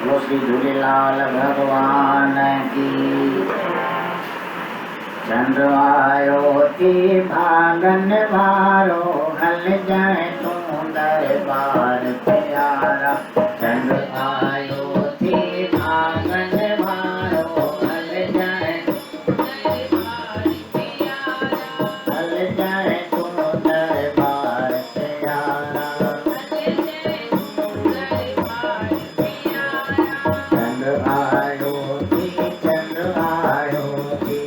वो श्री झूलेलाल भगवान की। चंद्र आयो थी भागन वारो, हल जाए तू दरबार प्यारा। चंद्र आयो थी भागन वारो, हल जाए हल जाए तू दरबार प्यारा। चंद्र आयो थी, चंद्र आयो थी,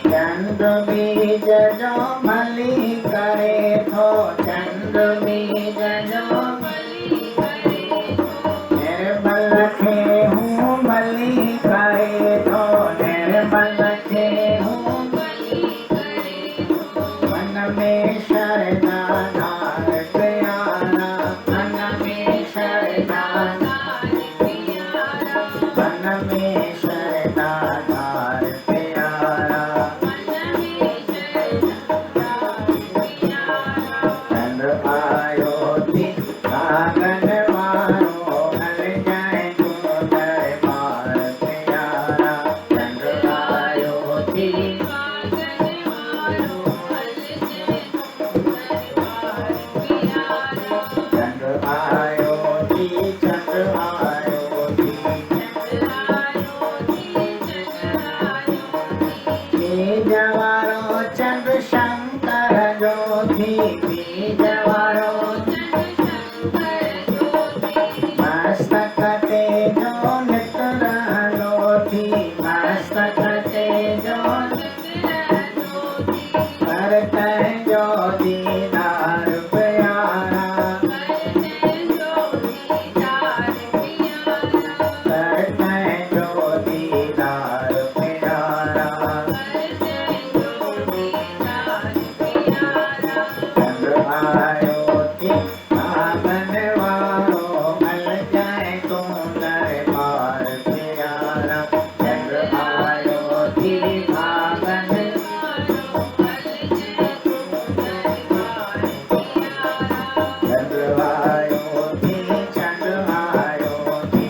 चंद्र बीज जो मली करे थो, चंद्र बीज जो निर्मल खे हूँ मली करे थो, निर्मल खे हूँ मन में शरदा धार प्यारा। मन में शरदा मन में शरदा धार प्यारा। चंद्र आयो थी भागन वारो, हल जाए तू दरबार प्यारा। चंद्र आयो थी चंद्र आयो थी, चंद्र आयो थी, बीजवारो चंद्र शंकर जो थी, बीजवारो मस्तक ते जो नित रहलो थी, मस्तक ते जो करते जो दीदार प्यारा। करते जो दीदार प्यारा। चंद्र आयो थी भागन वारो, हल जाए तू दरबार प्यारा। चंद्र आयो थी भागन चंद्र आयो थी, चंद्र आयो थी,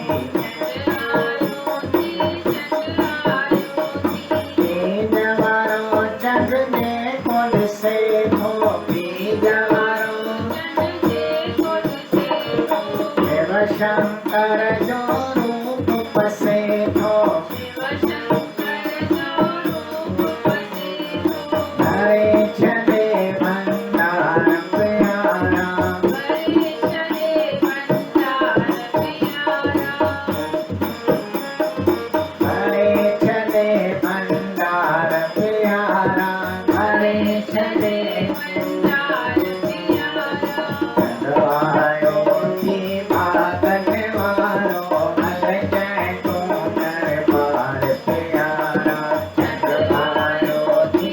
बीजवारो चंद्र ने कुल से थो, बीजवारो शिव शंकर जो रूप पसे थो, हरे छदे भंडार प्यारा। हरे छदे भंडार प्यारा। हरे छदे चंद्र आयो थी भागन वारो, हल जाए तू दरबार प्यारा। चंद्र आयो थी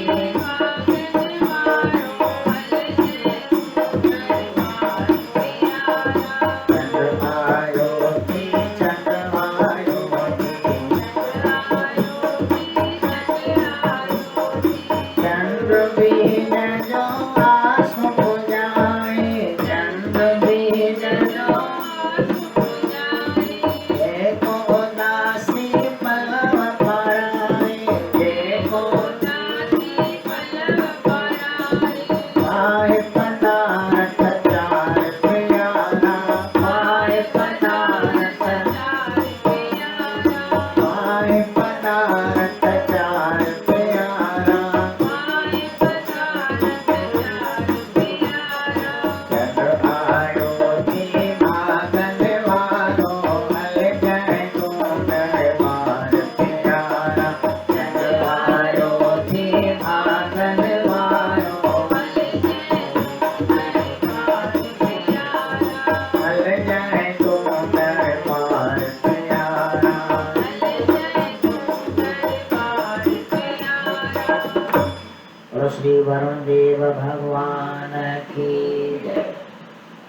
चंद्र आयो थी, चंद्र आयो थी, चंद्र बीज जो आस पुजाए, चंद्र बीज जो एको उदासी पलव पराए, एको पाए पदार्थ चार प्यारा। पाए पदार्थ पाए पदार्थ चार प्यारा। चंद्र आयो थी भागन वारो, हल जाए तू दरबार प्यारा। चंद्र आयो थी भागन वारो, हल जाए तू दरबार प्यारा। और श्री वरुण देव भगवान की।